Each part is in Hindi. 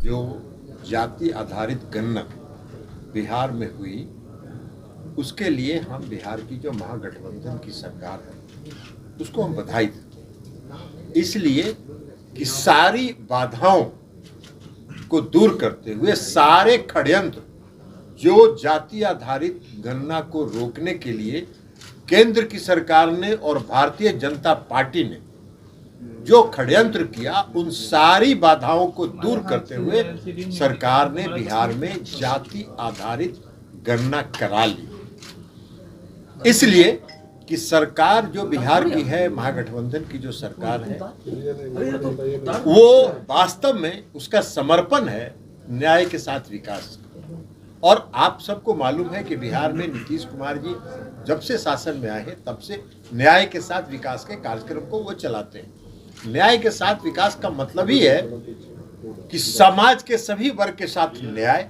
जो जाति आधारित गणना बिहार में हुई, उसके लिए हम बिहार की जो महागठबंधन की सरकार है उसको हम बधाई देते, इसलिए कि सारी बाधाओं को दूर करते हुए सारे षड्यंत्र जो जाति आधारित गणना को रोकने के लिए केंद्र की सरकार ने और भारतीय जनता पार्टी ने जो षड्यंत्र किया, उन सारी बाधाओं को दूर करते हुए सरकार ने बिहार में जाति आधारित गणना करा ली। इसलिए कि सरकार जो बिहार की है, महागठबंधन की जो सरकार है, वो वास्तव में उसका समर्पण है न्याय के साथ विकास। और आप सबको मालूम है कि बिहार में नीतीश कुमार जी जब से शासन में आए हैं तब से न्याय के साथ विकास के कार्यक्रम को वो चलाते हैं। न्याय के साथ विकास का मतलब ही है कि समाज के सभी वर्ग के साथ न्याय,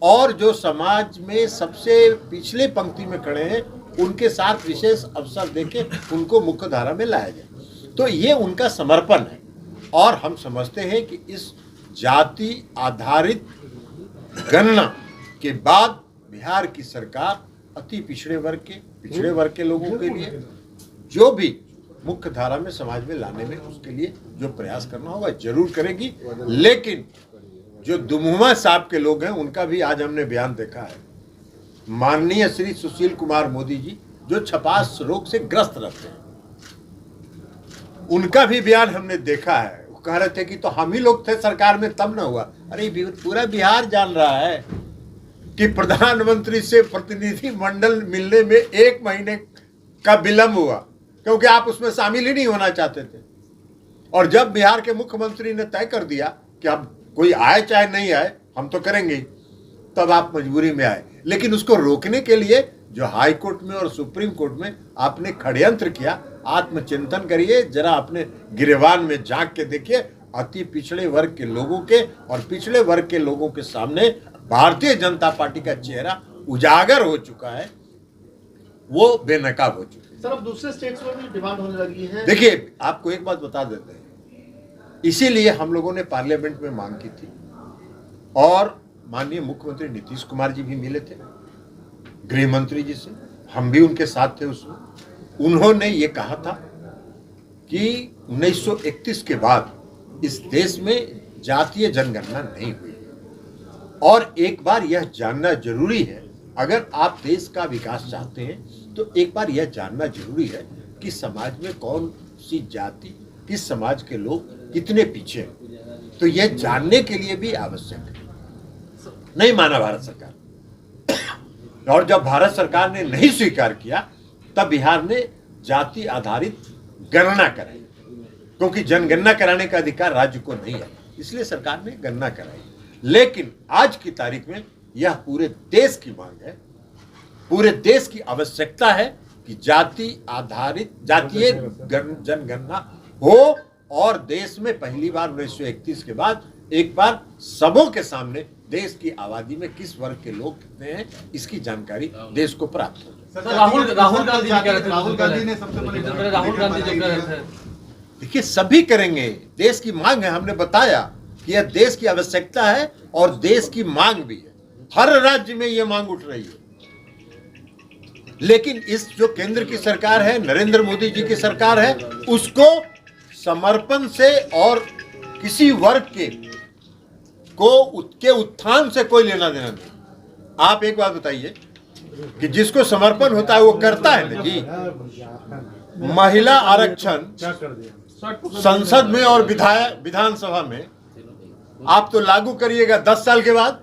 और जो समाज में सबसे पिछले पंक्ति में खड़े हैं उनके साथ विशेष अवसर देके उनको मुख्य धारा में लाया जाए। तो ये उनका समर्पण है। और हम समझते हैं कि इस जाति आधारित गणना के बाद बिहार की सरकार अति पिछड़े वर्ग के लोगों के लिए जो भी मुख्य धारा में समाज में लाने में उसके लिए जो प्रयास करना होगा जरूर करेगी। लेकिन जो दुमुहा साहब के लोग हैं उनका भी आज हमने बयान देखा है। माननीय श्री सुशील कुमार मोदी जी जो छपास रोग से ग्रस्त रहते हैं, उनका भी बयान हमने देखा है। वो कह रहे थे कि तो हम ही लोग थे सरकार में तब ना हुआ। अरे पूरा बिहार जान रहा है कि प्रधानमंत्री से प्रतिनिधि मंडल मिलने में 1 महीने का विलंब हुआ, क्योंकि आप उसमें शामिल ही नहीं होना चाहते थे। और जब बिहार के मुख्यमंत्री ने तय कर दिया कि अब कोई आए चाहे नहीं आए हम तो करेंगे, तब आप मजबूरी में आए। लेकिन उसको रोकने के लिए जो हाई कोर्ट में और सुप्रीम कोर्ट में आपने षड्यंत्र किया, आत्मचिंतन करिए जरा, अपने गिरेबान में झांक के देखिए। अति पिछड़े वर्ग के लोगों के और पिछड़े वर्ग के लोगों के सामने भारतीय जनता पार्टी का चेहरा उजागर हो चुका है, वो बेनकाब हो चुका है। सर, अब दूसरे स्टेट्स में भी डिमांड होने लगी है। देखिए, आपको एक बात बता देते हैं, इसीलिए हम लोगों ने पार्लियामेंट में मांग की थी और माननीय मुख्यमंत्री नीतीश कुमार जी भी मिले थे गृह मंत्री जी से, हम भी उनके साथ थे उसमें। उन्होंने ये कहा था कि 1931 के बाद इस देश में जातीय जनगणना नहीं हुई और एक बार यह जानना जरूरी है, अगर आप देश का विकास चाहते हैं तो एक बार यह जानना जरूरी है कि समाज में कौन सी जाति, किस समाज के लोग कितने पीछे हैं। तो यह जानने के लिए भी आवश्यक है। नहीं माना भारत सरकार, और जब भारत सरकार ने नहीं स्वीकार किया तब बिहार ने जाति आधारित गणना कराई, क्योंकि जनगणना कराने का अधिकार राज्य को नहीं है, इसलिए सरकार ने गणना कराई। लेकिन आज की तारीख में यह पूरे देश की मांग है, पूरे देश की आवश्यकता है कि जाति आधारित जातीय जनगणना हो और देश में पहली बार 1931 के बाद एक बार सबों के सामने देश की आबादी में किस वर्ग के लोग कितने हैं इसकी जानकारी देश को प्राप्त हो। राहुल गांधी ने सबसे पहले राहुल गांधी जो कह रहे थे, देखिए सभी करेंगे, देश की मांग है। हमने बताया कि यह देश की आवश्यकता है और देश की मांग भी है। हर राज्य में यह मांग उठ रही है। लेकिन इस जो केंद्र की सरकार है, नरेंद्र मोदी जी की सरकार है, उसको समर्पण से और किसी वर्ग के उत्थान से कोई लेना देना नहीं। आप एक बात बताइए कि जिसको समर्पण होता है वो करता है ना जी। महिला आरक्षण संसद में और विधानसभा में आप तो लागू करिएगा 10 साल के बाद।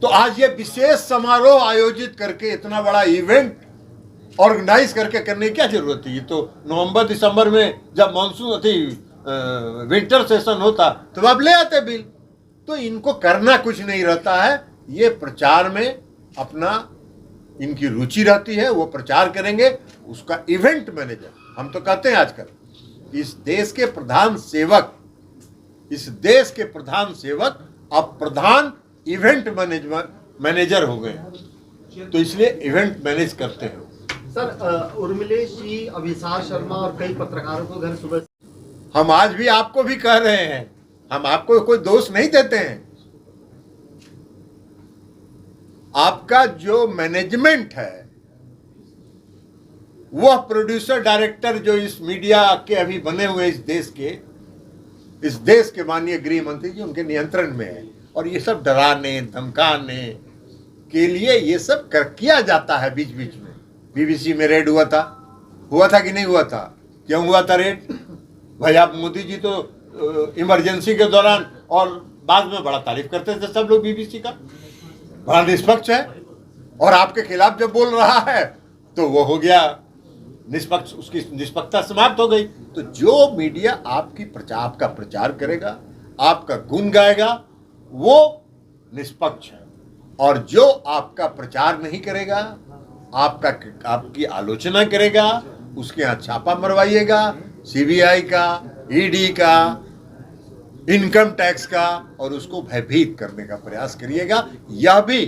तो आज ये विशेष समारोह आयोजित करके इतना बड़ा इवेंट ऑर्गेनाइज करके करने की क्या जरूरत है। ये तो नवंबर दिसंबर में जब मानसून विंटर सेशन होता तो आप ले आते बिल। तो इनको करना कुछ नहीं रहता है, ये प्रचार में अपना इनकी रुचि रहती है, वो प्रचार करेंगे। उसका इवेंट मैनेजर, हम तो कहते हैं आजकल इस देश के प्रधान सेवक अब प्रधान इवेंट मैनेजर हो गए, तो इसलिए इवेंट मैनेज करते हैं। सर, उर्मिलेश जी, अभिसार शर्मा और कई पत्रकारों को घर सुबह हम आज भी आपको भी कह रहे हैं, हम आपको कोई दोष नहीं देते हैं। आपका जो मैनेजमेंट है, वह प्रोड्यूसर डायरेक्टर जो इस मीडिया के अभी बने हुए इस देश के माननीय गृह मंत्री जी उनके नियंत्रण में है। और ये सब डराने धमकाने के लिए ये सब किया जाता है। बीच बीच में बीबीसी में रेड हुआ था कि नहीं हुआ था? क्यों हुआ था रेड? भाई आप मोदी जी तो इमरजेंसी के दौरान और बाद में बड़ा तारीफ करते थे सब लोग बीबीसी का, बड़ा निष्पक्ष है, और आपके खिलाफ जब बोल रहा है तो वो हो गया निष्पक्ष, उसकी निष्पक्षता समाप्त हो गई। तो जो मीडिया आपका प्रचार करेगा, आपका गुण गाएगा, वो निष्पक्ष है। और जो आपका प्रचार नहीं करेगा, आपकी आलोचना करेगा, उसके यहाँ छापा मरवाइएगा, सीबीआई का, ईडी का, इनकम टैक्स का, और उसको भयभीत करने का प्रयास करिएगा। यह भी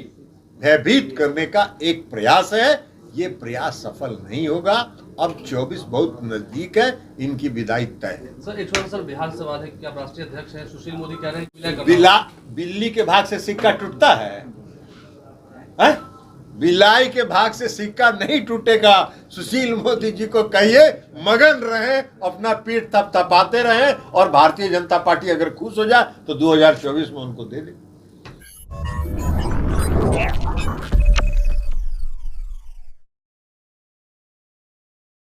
भयभीत करने का एक प्रयास है। ये प्रयास सफल नहीं होगा। अब 24 बहुत नजदीक है, इनकी विदाई तय है। सर एक छोटा सा बिहार सवाल है कि आप राष्ट्रीय अध्यक्ष हैं, सुशील मोदी कह रहे हैं बिल्ली के भाग से सिक्का टूटता है? बिलाई के भाग से सिक्का नहीं टूटेगा। सुशील मोदी जी को कहिए मगन रहे, अपना पीठ थपथपाते रहे, और भारतीय जनता पार्टी अगर खुश हो जाए तो 2024 में उनको दे दे।